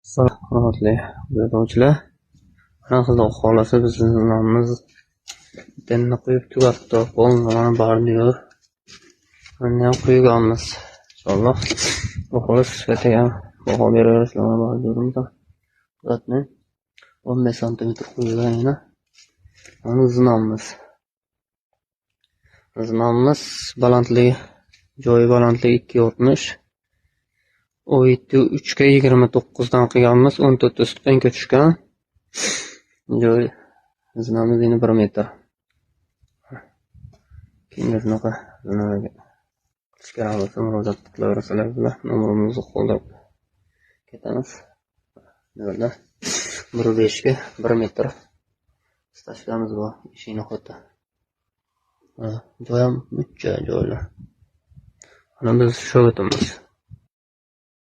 Hurmatli yo'lovchilar, mana Xudo xohlasa bizning nomimiz bitta qo'yib tugatdi. Mana bordiyor. Mana ham qo'yganmiz. Inshaalloh xolos sifatga ham baho beramiz. Mana bordiyorimiz. Tugatni 15 sm qo'ygan yana. Mana Zinamiz balandligi, joyi balandligi 2.60. O 3 ga 29 dan qilganmiz, 14 stupenka tushgan. Joy zinamiz yana 1 metr. Keyingi shunaqa zinaga qilishga bo'lsa murojaat qilaverasizlar bilan nomerimizni qoldirib ketamiz. Mana 1.5 ga 1 metr stashkamiz bor, eshikni xoti. Joy ham mucha joylar. Mana biz shu o'tamiz.